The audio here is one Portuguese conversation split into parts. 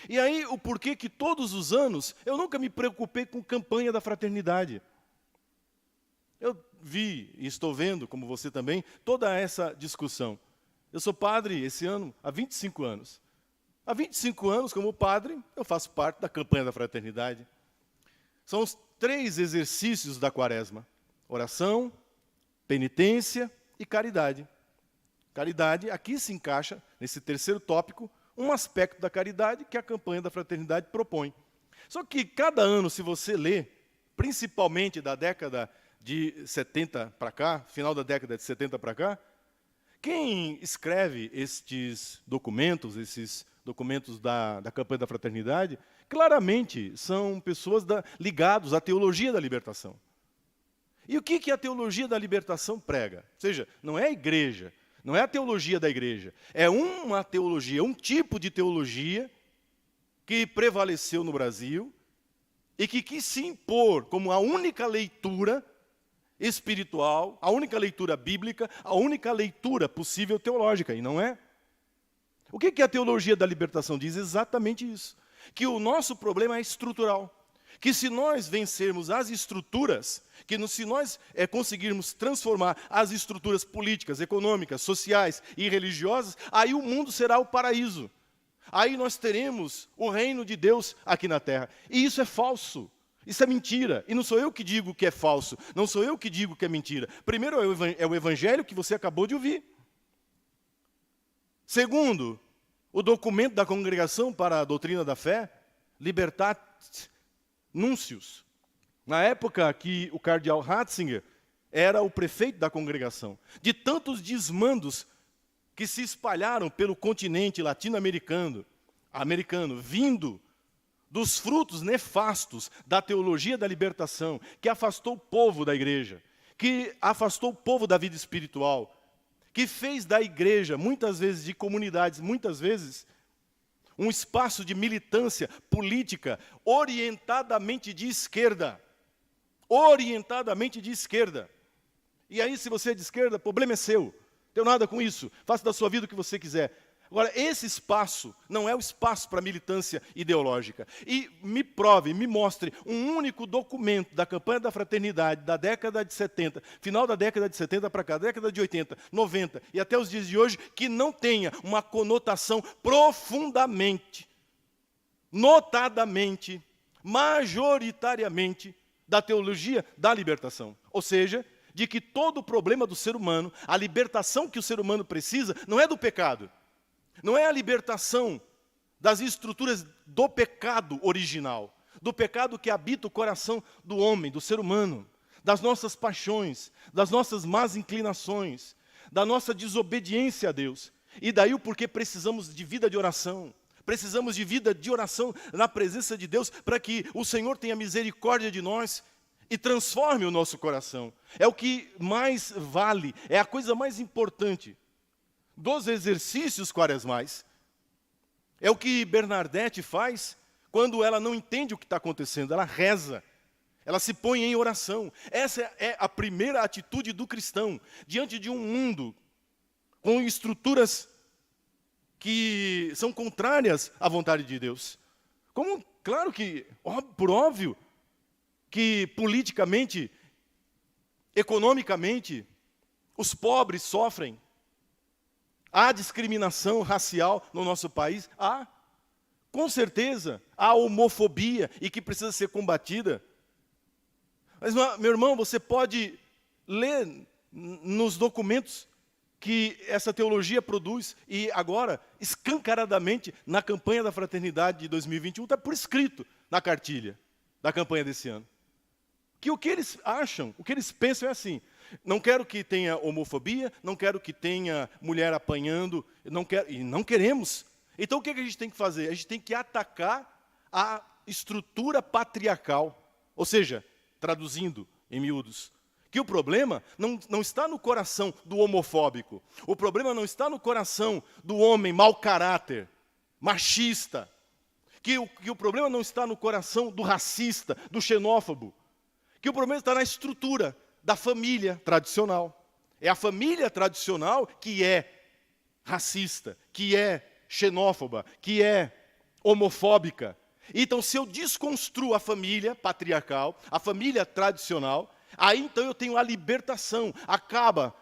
E aí, o porquê que todos os anos eu nunca me preocupei com campanha da fraternidade. Eu vi e estou vendo, como você também, toda essa discussão. Eu sou padre esse ano há 25 anos. Há 25 anos, como padre, eu faço parte da campanha da fraternidade. São os 3 exercícios da quaresma: oração, penitência e caridade. Caridade, aqui se encaixa, nesse terceiro tópico, um aspecto da caridade que a campanha da fraternidade propõe. Só que cada ano, se você lê, principalmente da década de 70 para cá, final da década de 70 para cá, quem escreve esses documentos da campanha da fraternidade, claramente são pessoas ligadas à teologia da libertação. E o que a teologia da libertação prega? Ou seja, não é a igreja, não é a teologia da igreja, é uma teologia, um tipo de teologia que prevaleceu no Brasil e que quis se impor como a única leitura espiritual, a única leitura bíblica, a única leitura possível teológica, e não é. O que a teologia da libertação diz? Exatamente isso, que o nosso problema é estrutural, que se nós vencermos as estruturas, se nós conseguirmos transformar as estruturas políticas, econômicas, sociais e religiosas, aí o mundo será o paraíso. Aí nós teremos o reino de Deus aqui na terra. E isso é falso. Isso é mentira. E não sou eu que digo que é falso. Não sou eu que digo que é mentira. Primeiro é o evangelho que você acabou de ouvir. Segundo, o documento da Congregação para a Doutrina da Fé, Libertate Nuncios. Na época que o cardeal Ratzinger era o prefeito da congregação. De tantos desmandos que se espalharam pelo continente latino-americano, vindo dos frutos nefastos da teologia da libertação, que afastou o povo da igreja, que afastou o povo da vida espiritual, que fez da igreja, muitas vezes de comunidades, muitas vezes, um espaço de militância política orientadamente de esquerda. Orientadamente de esquerda. E aí, se você é de esquerda, o problema é seu. Não tenho nada com isso. Faça da sua vida o que você quiser. Agora, esse espaço não é o espaço para militância ideológica. E me prove, me mostre um único documento da campanha da fraternidade da década de 70, final da década de 70 para cá, década de 80, 90 e até os dias de hoje, que não tenha uma conotação profundamente, notadamente, majoritariamente, da teologia da libertação. Ou seja, de que todo o problema do ser humano, a libertação que o ser humano precisa, não é do pecado. Não é a libertação das estruturas do pecado original, do pecado que habita o coração do homem, do ser humano, das nossas paixões, das nossas más inclinações, da nossa desobediência a Deus. E daí o porquê precisamos de vida de oração. Precisamos de vida de oração na presença de Deus para que o Senhor tenha misericórdia de nós e transforme o nosso coração. É o que mais vale, é a coisa mais importante dos exercícios quaresmais. É o que Bernadette faz quando ela não entende o que está acontecendo. Ela reza, ela se põe em oração. Essa é a primeira atitude do cristão, diante de um mundo com estruturas que são contrárias à vontade de Deus. Como, claro que, por óbvio, que politicamente, economicamente, os pobres sofrem. Há discriminação racial no nosso país? Há. Com certeza. Há homofobia e que precisa ser combatida. Mas, meu irmão, você pode ler nos documentos que essa teologia produz e agora, escancaradamente, na campanha da fraternidade de 2021, está por escrito na cartilha da campanha desse ano. Que o que eles acham, o que eles pensam é assim: não quero que tenha homofobia, não quero que tenha mulher apanhando, e não queremos. Então o que a gente tem que fazer? A gente tem que atacar a estrutura patriarcal. Ou seja, traduzindo em miúdos, que o problema não está no coração do homofóbico. O problema não está no coração do homem mau caráter, machista. Que o problema não está no coração do racista, do xenófobo. Que o problema está na estrutura da família tradicional. É a família tradicional que é racista, que é xenófoba, que é homofóbica. Então, se eu desconstruo a família patriarcal, a família tradicional, aí então eu tenho a libertação. Acaba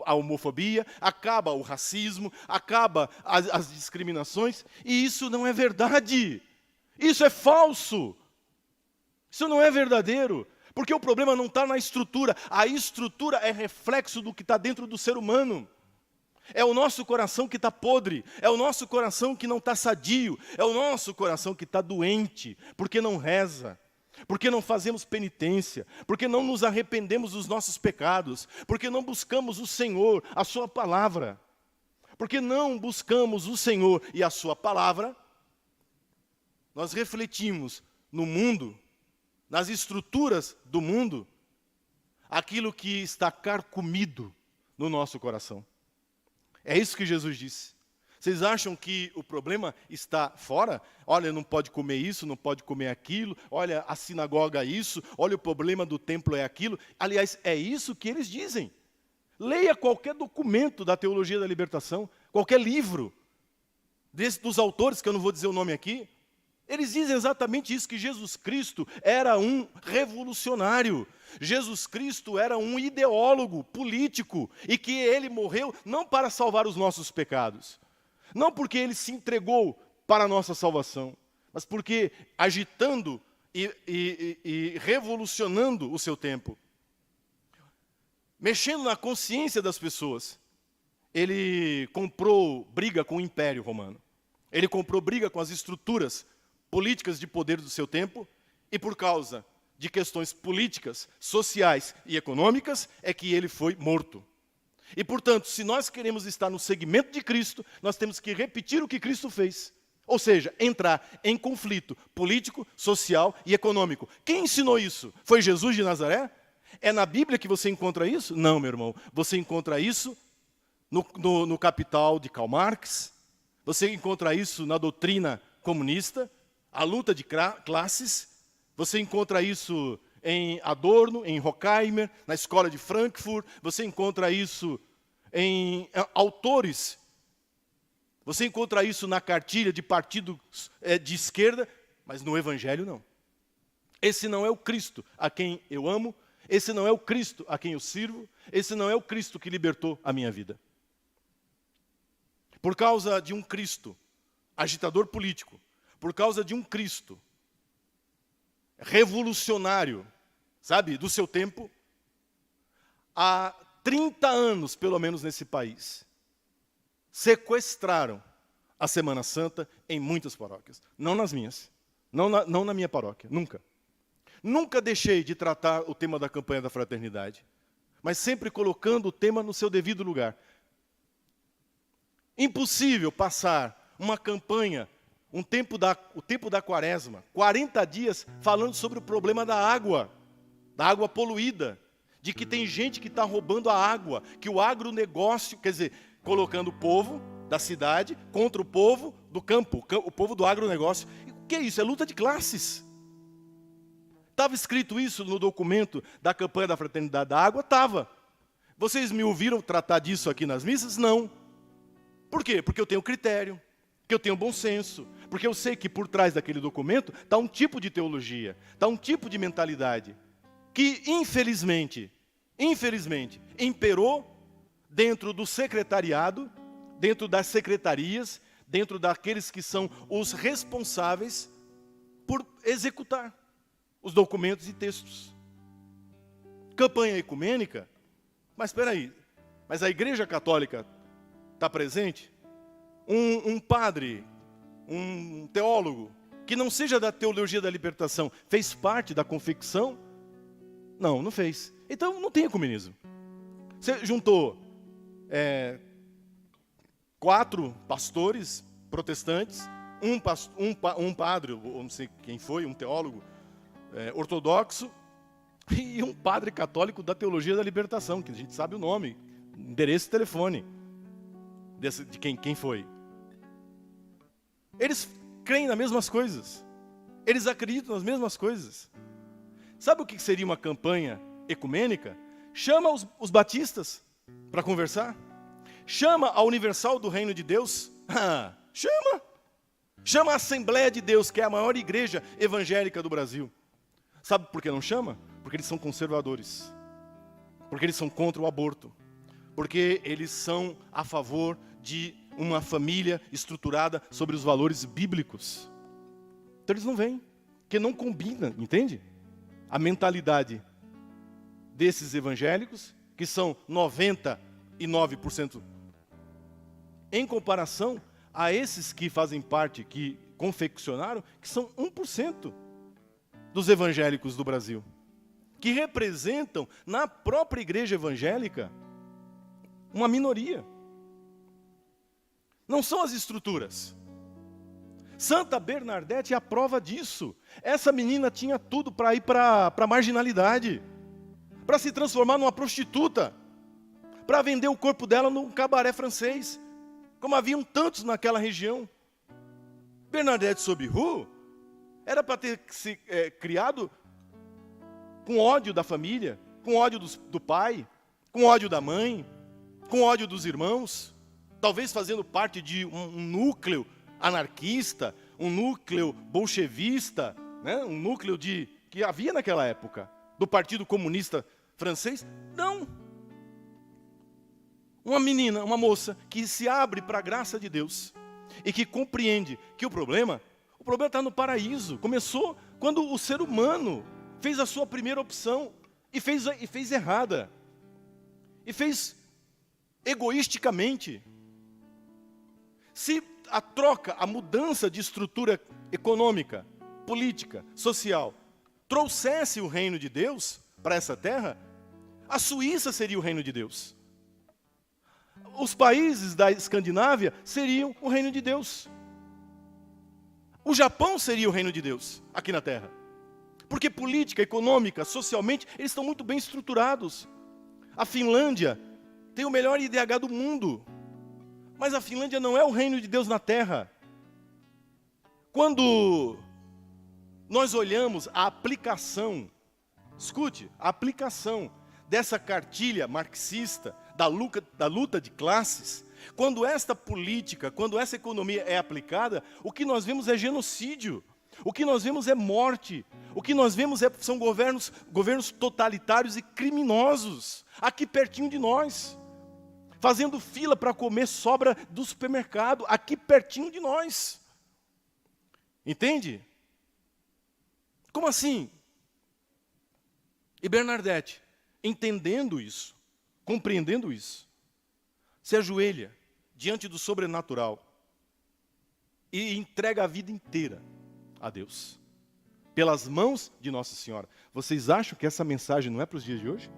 a homofobia, acaba o racismo, acaba as discriminações, e isso não é verdade. Isso é falso. Isso não é verdadeiro. Porque o problema não está na estrutura. A estrutura é reflexo do que está dentro do ser humano. É o nosso coração que está podre, é o nosso coração que não está sadio, é o nosso coração que está doente, porque não reza, porque não fazemos penitência, porque não nos arrependemos dos nossos pecados, porque não buscamos o Senhor, a sua palavra. Porque não buscamos o Senhor e a sua palavra, nós refletimos no mundo, nas estruturas do mundo, aquilo que está carcomido no nosso coração. É isso que Jesus disse. Vocês acham que o problema está fora? Olha, não pode comer isso, não pode comer aquilo. Olha, a sinagoga é isso. Olha, o problema do templo é aquilo. Aliás, é isso que eles dizem. Leia qualquer documento da teologia da libertação, qualquer livro dos autores, que eu não vou dizer o nome aqui. Eles dizem exatamente isso, que Jesus Cristo era um revolucionário. Jesus Cristo era um ideólogo político e que ele morreu não para salvar os nossos pecados. Não porque ele se entregou para a nossa salvação, mas porque agitando e revolucionando o seu tempo, mexendo na consciência das pessoas, ele comprou briga com o Império Romano. Ele comprou briga com as estruturas políticas de poder do seu tempo, e por causa de questões políticas, sociais e econômicas, é que ele foi morto. E, portanto, se nós queremos estar no segmento de Cristo, nós temos que repetir o que Cristo fez. Ou seja, entrar em conflito político, social e econômico. Quem ensinou isso? Foi Jesus de Nazaré? É na Bíblia que você encontra isso? Não, meu irmão. Você encontra isso no Capital de Karl Marx. Você encontra isso na doutrina comunista, a luta de classes. Você encontra isso em Adorno, em Horkheimer, na escola de Frankfurt. Você encontra isso em autores. Você encontra isso na cartilha de partidos de esquerda, mas no Evangelho não. Esse não é o Cristo a quem eu amo, esse não é o Cristo a quem eu sirvo, esse não é o Cristo que libertou a minha vida. Por causa de um Cristo agitador político, por causa de um Cristo revolucionário, sabe, do seu tempo, há 30 anos, pelo menos nesse país, sequestraram a Semana Santa em muitas paróquias. Não nas minhas, não na minha paróquia, nunca. Nunca deixei de tratar o tema da campanha da fraternidade, mas sempre colocando o tema no seu devido lugar. Impossível passar uma campanha, o tempo da quaresma, 40 dias falando sobre o problema da água poluída, de que tem gente que está roubando a água, que o agronegócio, quer dizer, colocando o povo da cidade contra o povo do campo, o povo do agronegócio. O que é isso? É luta de classes. Estava escrito isso no documento da campanha da Fraternidade da Água? Estava. Vocês me ouviram tratar disso aqui nas missas? Não. Por quê? Porque eu tenho critério, que eu tenho bom senso, porque eu sei que por trás daquele documento está um tipo de teologia, está um tipo de mentalidade, que infelizmente, imperou dentro do secretariado, dentro das secretarias, dentro daqueles que são os responsáveis por executar os documentos e textos. Campanha ecumênica, mas espera aí, mas a Igreja Católica está presente? Um padre, um teólogo, que não seja da teologia da libertação, fez parte da confecção? Não, não fez. Então não tem ecumenismo. Você juntou 4 pastores protestantes, um padre, ou não sei quem foi, um teólogo ortodoxo, e um padre católico da teologia da libertação, que a gente sabe o nome, endereço e telefone de quem foi. Eles creem nas mesmas coisas. Eles acreditam nas mesmas coisas. Sabe o que seria uma campanha ecumênica? Chama os batistas para conversar. Chama a Universal do Reino de Deus. Chama. Chama a Assembleia de Deus, que é a maior igreja evangélica do Brasil. Sabe por que não chama? Porque eles são conservadores. Porque eles são contra o aborto. Porque eles são a favor de uma família estruturada sobre os valores bíblicos. Então eles não vêm, porque não combina, entende? A mentalidade desses evangélicos, que são 99%, em comparação a esses que fazem parte, que confeccionaram, que são 1% dos evangélicos do Brasil, que representam na própria igreja evangélica uma minoria. Não são as estruturas. Santa Bernadette é a prova disso. Essa menina tinha tudo para ir para a marginalidade, para se transformar numa prostituta, para vender o corpo dela num cabaré francês, como haviam tantos naquela região. Bernadette Sobiru era para ter se criado com ódio da família, com ódio do pai, com ódio da mãe, com ódio dos irmãos, talvez fazendo parte de um núcleo anarquista, um núcleo bolchevista, né? Um núcleo que havia naquela época, do Partido Comunista Francês. Não. Uma menina, uma moça que se abre para a graça de Deus e que compreende que o problema está no paraíso. Começou quando o ser humano fez a sua primeira opção e fez errada. E fez egoisticamente. Se a troca, a mudança de estrutura econômica, política, social, trouxesse o reino de Deus para essa terra, a Suíça seria o reino de Deus. Os países da Escandinávia seriam o reino de Deus. O Japão seria o reino de Deus aqui na terra. Porque política, econômica, socialmente, eles estão muito bem estruturados. A Finlândia tem o melhor IDH do mundo. Mas a Finlândia não é o reino de Deus na terra. Quando nós olhamos a aplicação, escute, a aplicação dessa cartilha marxista, da luta de classes, quando esta política, quando essa economia é aplicada, o que nós vemos é genocídio, o que nós vemos é morte, o que nós vemos são governos totalitários e criminosos, aqui pertinho de nós, fazendo fila para comer sobra do supermercado, aqui pertinho de nós. Entende? Como assim? E Bernadette, entendendo isso, compreendendo isso, se ajoelha diante do sobrenatural e entrega a vida inteira a Deus, pelas mãos de Nossa Senhora. Vocês acham que essa mensagem não é para os dias de hoje?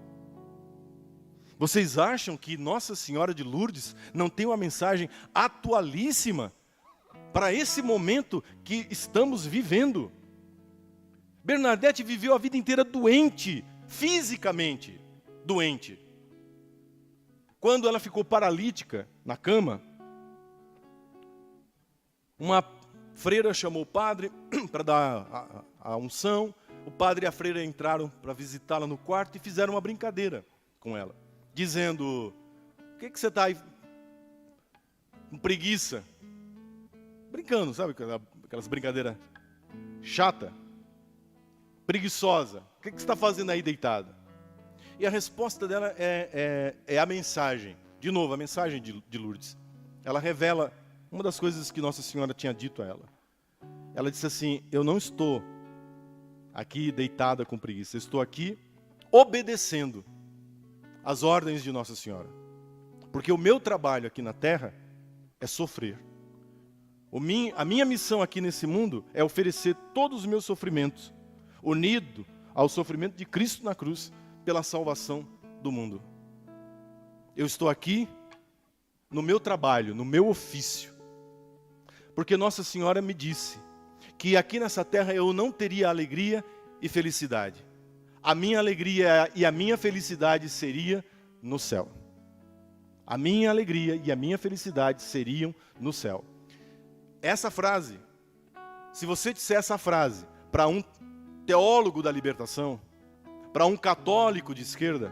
Vocês acham que Nossa Senhora de Lourdes não tem uma mensagem atualíssima para esse momento que estamos vivendo? Bernadette viveu a vida inteira doente, fisicamente doente. Quando ela ficou paralítica na cama, uma freira chamou o padre para dar a unção. O padre e a freira entraram para visitá-la no quarto e fizeram uma brincadeira com ela, dizendo: o que você está aí com preguiça? Brincando, sabe? Aquelas brincadeiras chata, preguiçosa. O que você está fazendo aí deitada? E a resposta dela é a mensagem. De novo, a mensagem de Lourdes. Ela revela uma das coisas que Nossa Senhora tinha dito a ela. Ela disse assim: eu não estou aqui deitada com preguiça, eu estou aqui obedecendo as ordens de Nossa Senhora. Porque o meu trabalho aqui na terra é sofrer. A minha missão aqui nesse mundo é oferecer todos os meus sofrimentos, unido ao sofrimento de Cristo na cruz, pela salvação do mundo. Eu estou aqui no meu trabalho, no meu ofício, porque Nossa Senhora me disse que aqui nessa terra eu não teria alegria e felicidade. A minha alegria e a minha felicidade seria no céu. A minha alegria e a minha felicidade seriam no céu. Essa frase, se você disser essa frase para um teólogo da libertação, para um católico de esquerda,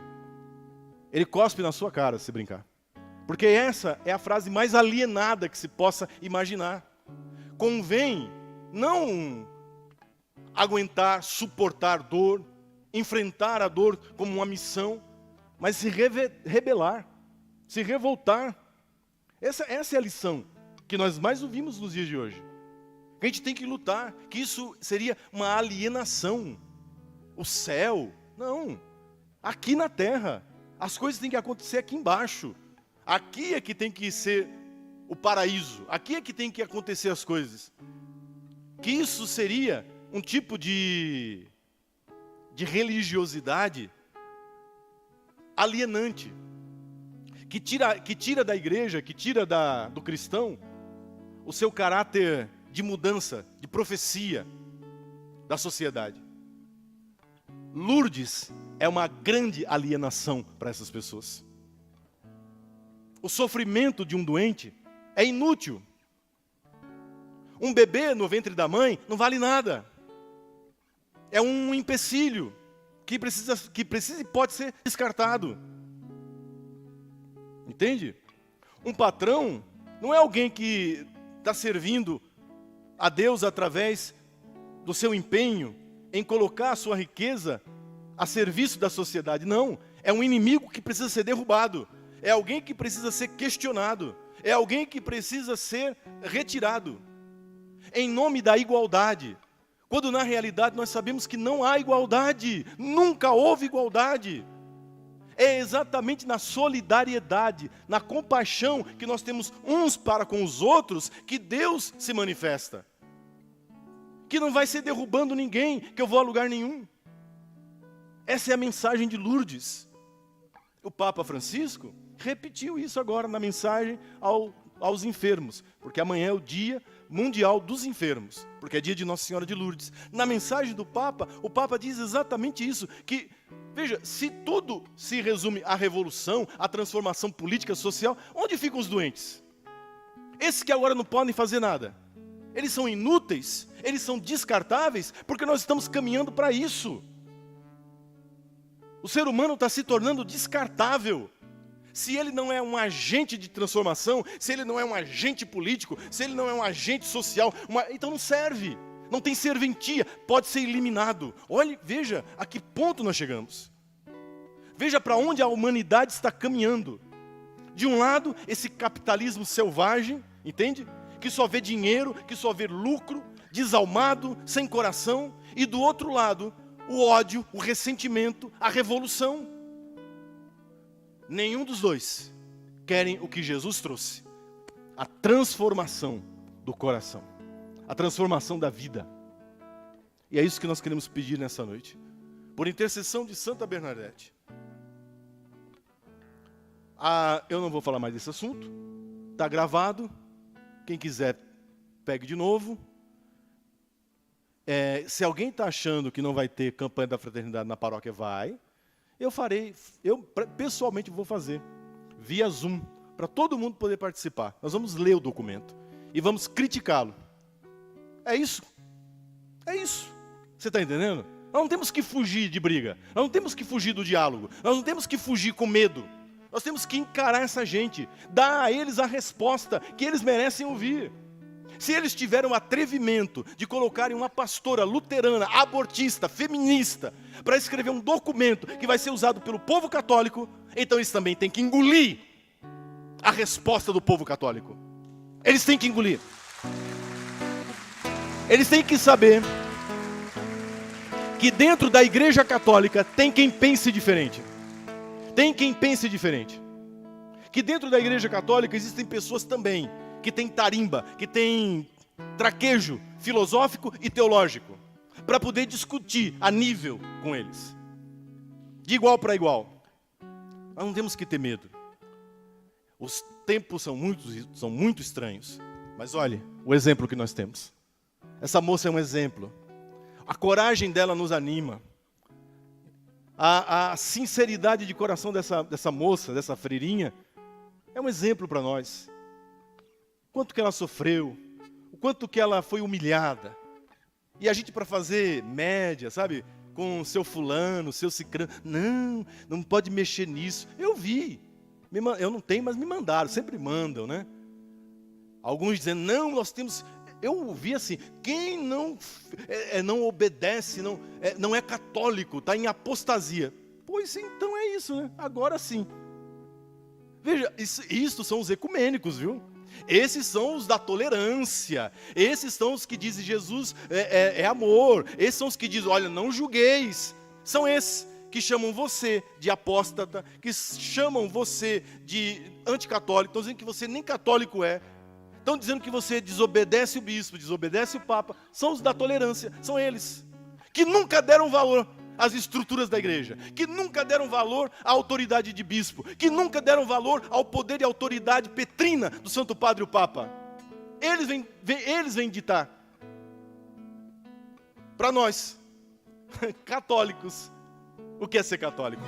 ele cospe na sua cara se brincar. Porque essa é a frase mais alienada que se possa imaginar. convém não aguentar, suportar dor, enfrentar a dor como uma missão, mas se rebelar, se revoltar. Essa é a lição que nós mais ouvimos nos dias de hoje. Que a gente tem que lutar, que isso seria uma alienação. O céu, não. Aqui na terra, as coisas têm que acontecer aqui embaixo. Aqui é que tem que ser o paraíso. Aqui é que tem que acontecer as coisas. Que isso seria um tipo de religiosidade alienante. Que tira da igreja, que tira do cristão, o seu caráter de mudança, de profecia da sociedade. Lourdes é uma grande alienação para essas pessoas. O sofrimento de um doente é inútil. Um bebê no ventre da mãe não vale nada. É um empecilho que precisa e pode ser descartado. Entende? Um patrão não é alguém que está servindo a Deus através do seu empenho em colocar a sua riqueza a serviço da sociedade. Não, é um inimigo que precisa ser derrubado. É alguém que precisa ser questionado. É alguém que precisa ser retirado. Em nome da igualdade. Quando na realidade nós sabemos que não há igualdade. Nunca houve igualdade. É exatamente na solidariedade, na compaixão que nós temos uns para com os outros, que Deus se manifesta. Que não vai ser derrubando ninguém, que eu vou a lugar nenhum. Essa é a mensagem de Lourdes. O Papa Francisco repetiu isso agora na mensagem aos enfermos, porque amanhã é o Dia Mundial dos Enfermos, porque é dia de Nossa Senhora de Lourdes. Na mensagem do Papa, o Papa diz exatamente isso, que, veja, se tudo se resume à revolução, à transformação política, social, onde ficam os doentes? Esses que agora não podem fazer nada. Eles são inúteis, eles são descartáveis, porque nós estamos caminhando para isso. O ser humano está se tornando descartável. Se ele não é um agente de transformação, se ele não é um agente político, se ele não é um agente social, então não serve, não tem serventia, pode ser eliminado. Olhe, veja a que ponto nós chegamos. Veja para onde a humanidade está caminhando. De um lado, esse capitalismo selvagem, entende? Que só vê dinheiro, que só vê lucro, desalmado, sem coração. E do outro lado, o ódio, o ressentimento, a revolução. Nenhum dos dois querem o que Jesus trouxe. A transformação do coração. A transformação da vida. E é isso que nós queremos pedir nessa noite. Por intercessão de Santa Bernadette. Eu não vou falar mais desse assunto. Está gravado. Quem quiser, pegue de novo. Se alguém está achando que não vai ter campanha da fraternidade na paróquia, vai. Eu pessoalmente vou fazer, via Zoom, para todo mundo poder participar. Nós vamos ler o documento e vamos criticá-lo. É isso. É isso. Você está entendendo? Nós não temos que fugir de briga. Nós não temos que fugir do diálogo. Nós não temos que fugir com medo. Nós temos que encarar essa gente. Dar a eles a resposta que eles merecem ouvir. Se eles tiverem o atrevimento de colocarem uma pastora luterana, abortista, feminista, para escrever um documento que vai ser usado pelo povo católico, então eles também têm que engolir a resposta do povo católico. Eles têm que engolir. Eles têm que saber que dentro da Igreja Católica tem quem pense diferente. Tem quem pense diferente. Que dentro da Igreja Católica existem pessoas também que tem tarimba, que tem traquejo filosófico e teológico, para poder discutir a nível com eles, de igual para igual. Nós não temos que ter medo. Os tempos são muito estranhos, mas olhe o exemplo que nós temos. Essa moça é um exemplo. A coragem dela nos anima. A sinceridade de coração dessa moça, dessa freirinha, é um exemplo para nós. Quanto que ela sofreu, o quanto que ela foi humilhada. E a gente, para fazer média, sabe, com o seu fulano, o seu cicrano, não pode mexer nisso. Eu vi, eu não tenho, mas me mandaram, sempre mandam, né? Alguns dizendo, não, nós temos... Eu ouvi assim, quem não obedece, não é católico, está em apostasia. Pois então é isso, né? Agora sim. Veja, isso são os ecumênicos, viu? Esses são os da tolerância. Esses são os que dizem Jesus é amor. Esses são os que dizem, olha, não julgueis. São esses que chamam você de apóstata, que chamam você de anticatólico, estão dizendo que você nem católico é. Estão dizendo que você desobedece o bispo, desobedece o papa. São os da tolerância, são eles. Que nunca deram valor às estruturas da igreja. Que nunca deram valor à autoridade de bispo. Que nunca deram valor ao poder e autoridade petrina do Santo Padre o Papa. Eles vêm ditar. Para nós, católicos, o que é ser católico?